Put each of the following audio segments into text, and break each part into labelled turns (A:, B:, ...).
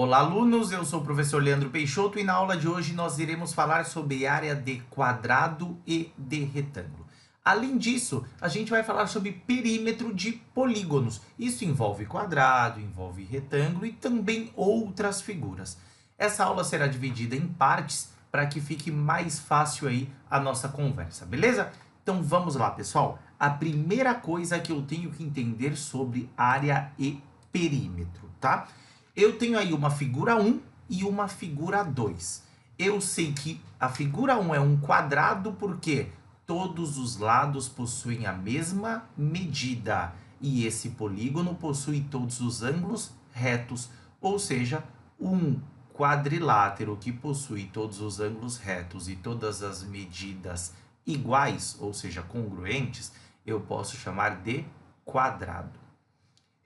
A: Olá, alunos! Eu sou o professor Leandro Peixoto e na aula de hoje nós iremos falar sobre área de quadrado e de retângulo. Além disso, a gente vai falar sobre perímetro de polígonos. Isso envolve quadrado, envolve retângulo e também outras figuras. Essa aula será dividida em partes para que fique mais fácil aí a nossa conversa, beleza? Então vamos lá, pessoal. A primeira coisa que eu tenho que entender sobre área e perímetro, tá? Eu tenho aí uma figura 1 e uma figura 2. Eu sei que a figura 1 é um quadrado porque todos os lados possuem a mesma medida e esse polígono possui todos os ângulos retos, ou seja, um quadrilátero que possui todos os ângulos retos e todas as medidas iguais, ou seja, congruentes, eu posso chamar de quadrado.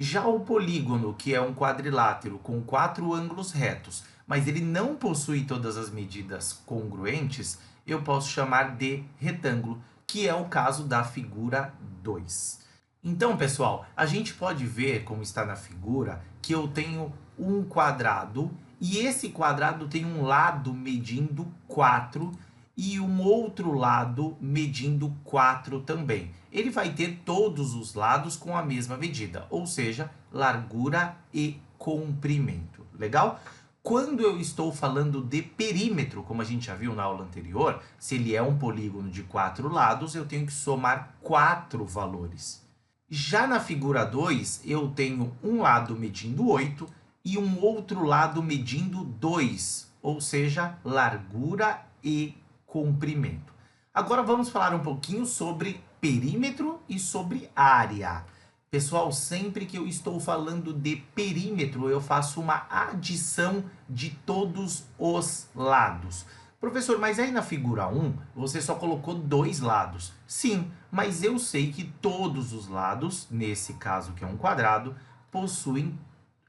A: Já o polígono, que é um quadrilátero com 4 ângulos retos, mas ele não possui todas as medidas congruentes, eu posso chamar de retângulo, que é o caso da figura 2. Então, pessoal, a gente pode ver, como está na figura, que eu tenho um quadrado e esse quadrado tem um lado medindo 4 e um outro lado medindo 4 também. Ele vai ter todos os lados com a mesma medida, ou seja, largura e comprimento. Legal? Quando eu estou falando de perímetro, como a gente já viu na aula anterior, se ele é um polígono de 4 lados, eu tenho que somar 4 valores. Já na figura 2, eu tenho um lado medindo 8 e um outro lado medindo 2, ou seja, largura e comprimento. Agora vamos falar um pouquinho sobre perímetro e sobre área. Pessoal, sempre que eu estou falando de perímetro, eu faço uma adição de todos os lados. Professor, mas aí na figura 1, você só colocou 2 lados. Sim, mas eu sei que todos os lados, nesse caso que é um quadrado, possuem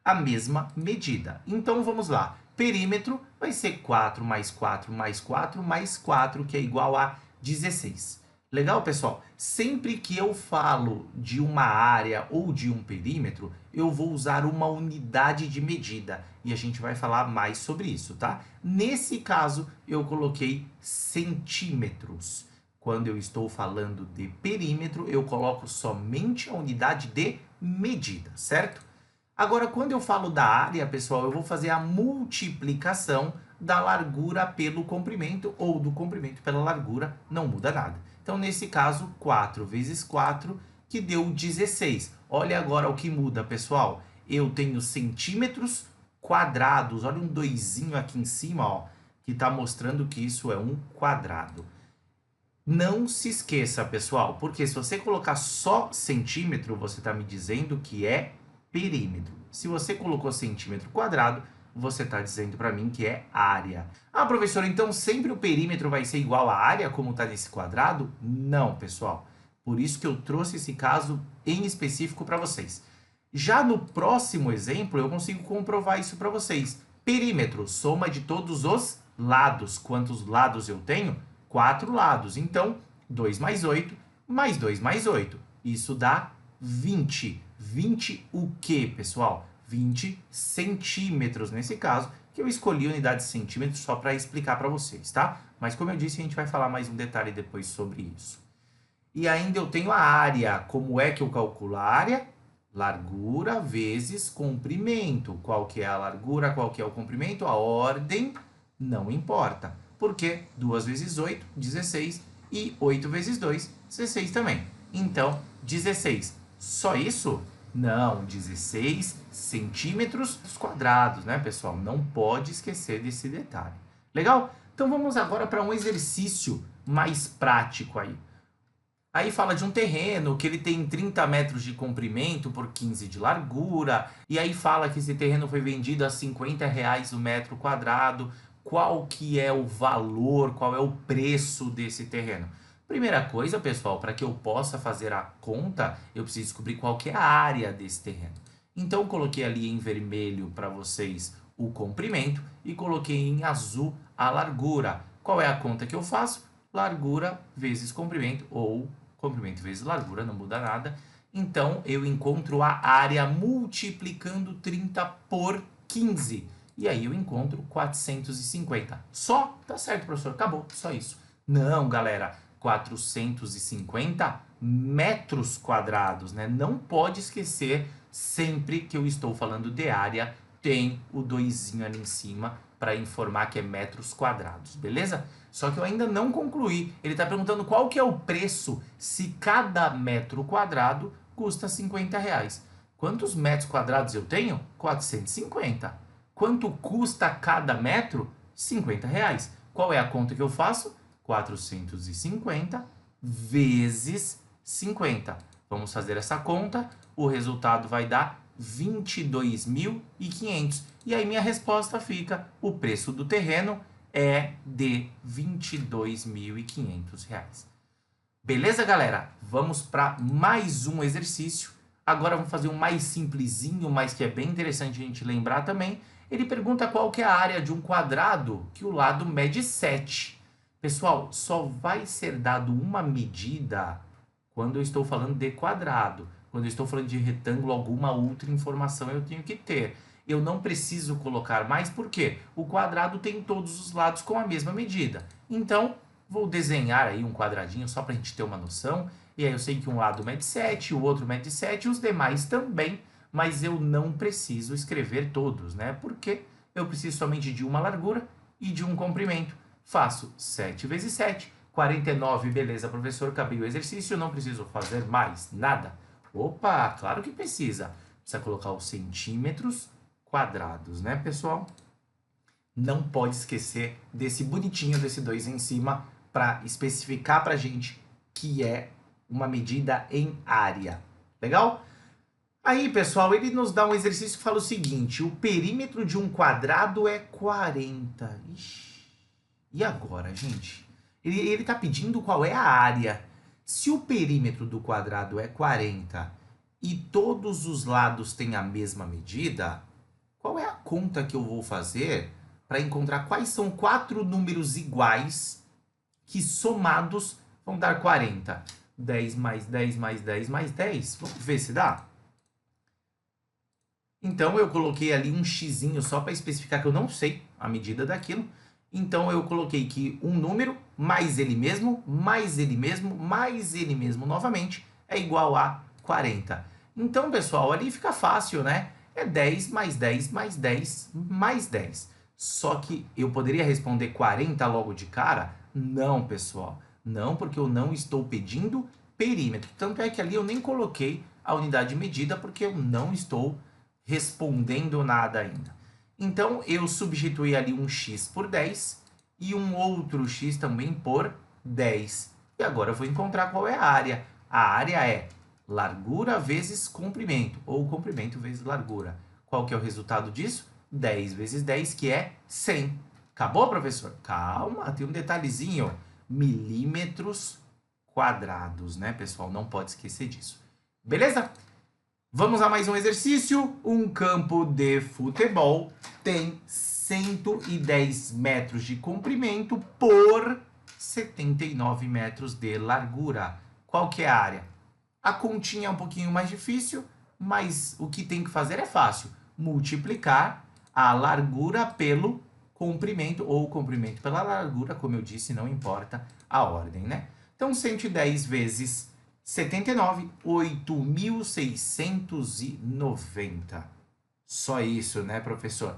A: a mesma medida. Então vamos lá. Perímetro vai ser 4 mais 4 mais 4 mais 4, que é igual a 16. Legal, pessoal? Sempre que eu falo de uma área ou de um perímetro, eu vou usar uma unidade de medida. E a gente vai falar mais sobre isso, tá? Nesse caso, eu coloquei centímetros. Quando eu estou falando de perímetro, eu coloco somente a unidade de medida, certo? Agora, quando eu falo da área, pessoal, eu vou fazer a multiplicação da largura pelo comprimento ou do comprimento pela largura, não muda nada. Então, nesse caso, 4 vezes 4, que deu 16. Olha agora o que muda, pessoal. Eu tenho centímetros quadrados. Olha um doisinho aqui em cima, ó, que está mostrando que isso é um quadrado. Não se esqueça, pessoal, porque se você colocar só centímetro, você está me dizendo que é perímetro. Se você colocou centímetro quadrado, você está dizendo para mim que é área. Ah, professor, então sempre o perímetro vai ser igual à área, como está nesse quadrado? Não, pessoal. Por isso que eu trouxe esse caso em específico para vocês. Já no próximo exemplo, eu consigo comprovar isso para vocês. Perímetro, soma de todos os lados. Quantos lados eu tenho? 4 lados. Então, 2 mais 8, mais 2 mais 8. Isso dá 20. 20 o quê, pessoal? 20 centímetros, nesse caso, que eu escolhi a unidade de centímetros só para explicar para vocês, tá? Mas como eu disse, a gente vai falar mais um detalhe depois sobre isso. E ainda eu tenho a área. Como é que eu calculo a área? Largura vezes comprimento. Qual que é a largura, qual que é o comprimento? A ordem não importa. Porque 2 vezes 8, 16. E 8 vezes 2, 16 também. Então, 16. Só isso? Não, 16 centímetros quadrados, né, pessoal? Não pode esquecer desse detalhe. Legal? Então vamos agora para um exercício mais prático aí. Aí fala de um terreno que ele tem 30 metros de comprimento por 15 de largura. E aí fala que esse terreno foi vendido a R$ 50 o metro quadrado. Qual que é o valor, qual é o preço desse terreno? Primeira coisa, pessoal, para que eu possa fazer a conta, eu preciso descobrir qual que é a área desse terreno. Então, coloquei ali em vermelho para vocês o comprimento e coloquei em azul a largura. Qual é a conta que eu faço? Largura vezes comprimento, ou comprimento vezes largura, não muda nada. Então, eu encontro a área multiplicando 30 por 15, e aí eu encontro 450. Só? Tá certo, professor, acabou, só isso. Não, galera, 450 metros quadrados, né? Não pode esquecer, sempre que eu estou falando de área, tem o doisinho ali em cima para informar que é metros quadrados, beleza? Só que eu ainda não concluí. Ele está perguntando qual que é o preço se cada metro quadrado custa 50 reais. Quantos metros quadrados eu tenho? 450. Quanto custa cada metro? 50 reais. Qual é a conta que eu faço? 450 vezes 50. Vamos fazer essa conta. O resultado vai dar 22.500. E aí minha resposta fica: o preço do terreno é de 22.500 reais. Beleza, galera? Vamos para mais um exercício. Agora vamos fazer um mais simplesinho, mas que é bem interessante a gente lembrar também. Ele pergunta qual que é a área de um quadrado que o lado mede 7. Pessoal, só vai ser dado uma medida quando eu estou falando de quadrado. Quando eu estou falando de retângulo, alguma outra informação eu tenho que ter. Eu não preciso colocar mais, porque o quadrado tem todos os lados com a mesma medida. Então, vou desenhar aí um quadradinho só para a gente ter uma noção. E aí eu sei que um lado mede 7, o outro mede 7, os demais também. Mas eu não preciso escrever todos, né? Porque eu preciso somente de uma largura e de um comprimento. Faço 7 vezes 7, 49, beleza, professor, acabei o exercício, não preciso fazer mais nada. Opa, claro que precisa. Precisa colocar os centímetros quadrados, né, pessoal? Não pode esquecer desse bonitinho, desse 2 em cima, para especificar para a gente que é uma medida em área. Legal? Aí, pessoal, ele nos dá um exercício que fala o seguinte: o perímetro de um quadrado é 40. Ixi. E agora, gente? Ele está pedindo qual é a área. Se o perímetro do quadrado é 40 e todos os lados têm a mesma medida, qual é a conta que eu vou fazer para encontrar quais são 4 números iguais que somados vão dar 40? 10 mais 10 mais 10 mais 10. Vamos ver se dá? Então eu coloquei ali um xizinho só para especificar que eu não sei a medida daquilo. Então eu coloquei que um número mais ele mesmo, mais ele mesmo, mais ele mesmo novamente é igual a 40. Então, pessoal, ali fica fácil, né? É 10 mais 10 mais 10 mais 10. Só que eu poderia responder 40 logo de cara? Não, pessoal. Não, porque eu não estou pedindo perímetro. Tanto é que ali eu nem coloquei a unidade de medida porque eu não estou respondendo nada ainda. Então, eu substituí ali um x por 10 e um outro x também por 10. E agora eu vou encontrar qual é a área. A área é largura vezes comprimento, ou comprimento vezes largura. Qual que é o resultado disso? 10 vezes 10, que é 100. Acabou, professor? Calma, tem um detalhezinho. Milímetros quadrados, né, pessoal? Não pode esquecer disso. Beleza? Vamos a mais um exercício. Um campo de futebol tem 110 metros de comprimento por 79 metros de largura. Qual que é a área? A continha é um pouquinho mais difícil, mas o que tem que fazer é fácil. Multiplicar a largura pelo comprimento, ou o comprimento pela largura, como eu disse, não importa a ordem, né? Então, 110 vezes 79, 8.690. Só isso, né, professor?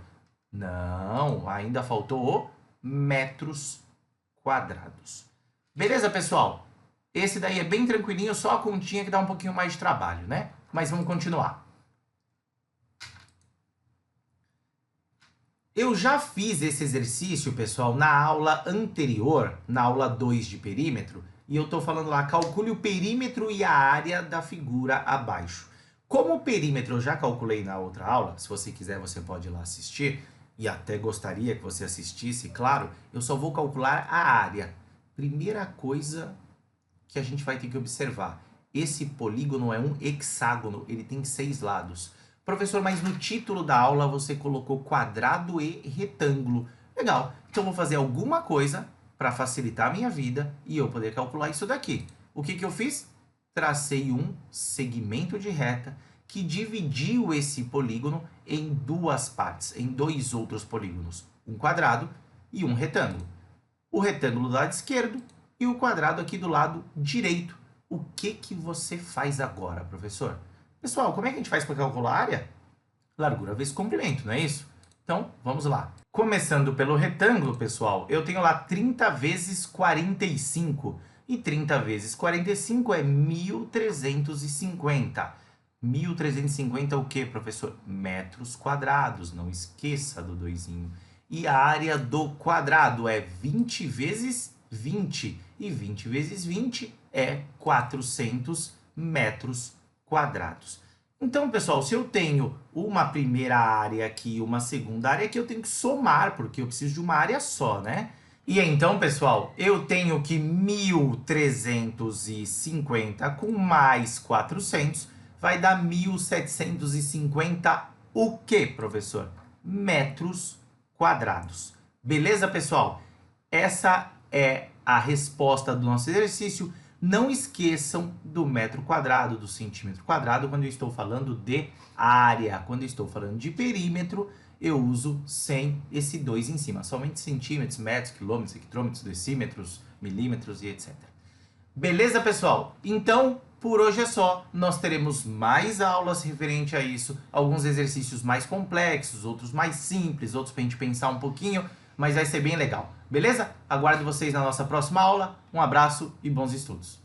A: Não, ainda faltou o metros quadrados. Beleza, pessoal? Esse daí é bem tranquilinho, só a continha que dá um pouquinho mais de trabalho, né? Mas vamos continuar. Eu já fiz esse exercício, pessoal, na aula anterior, na aula 2 de perímetro, e eu estou falando lá, calcule o perímetro e a área da figura abaixo. Como o perímetro eu já calculei na outra aula, se você quiser você pode ir lá assistir, e até gostaria que você assistisse, claro, eu só vou calcular a área. Primeira coisa que a gente vai ter que observar, esse polígono é um hexágono, ele tem 6 lados. Professor, mas no título da aula você colocou quadrado e retângulo. Legal, então eu vou fazer alguma coisa para facilitar a minha vida e eu poder calcular isso daqui. O que eu fiz? Tracei um segmento de reta que dividiu esse polígono em duas partes, em dois outros polígonos, um quadrado e um retângulo. O retângulo do lado esquerdo e o quadrado aqui do lado direito. O que você faz agora, professor? Pessoal, como é que a gente faz para calcular a área? Largura vezes comprimento, não é isso? Então, vamos lá. Começando pelo retângulo, pessoal, eu tenho lá 30 vezes 45. E 30 vezes 45 é 1.350. 1.350 é o que, professor? Metros quadrados, não esqueça do doisinho. E a área do quadrado é 20 vezes 20. E 20 vezes 20 é 400 metros quadrados. Então, pessoal, se eu tenho uma primeira área aqui e uma segunda área aqui, eu tenho que somar, porque eu preciso de uma área só, né? E então, pessoal, eu tenho que 1.350 com mais 400 vai dar 1.750 o quê, professor? Metros quadrados. Beleza, pessoal? Essa é a resposta do nosso exercício. Não esqueçam do metro quadrado, do centímetro quadrado, quando eu estou falando de área. Quando eu estou falando de perímetro, eu uso sem esse 2 em cima. Somente centímetros, metros, quilômetros, hectômetros, decímetros, milímetros e etc. Beleza, pessoal? Então, por hoje é só. Nós teremos mais aulas referente a isso. Alguns exercícios mais complexos, outros mais simples, outros para a gente pensar um pouquinho, mas vai ser bem legal. Beleza? Aguardo vocês na nossa próxima aula. Um abraço e bons estudos.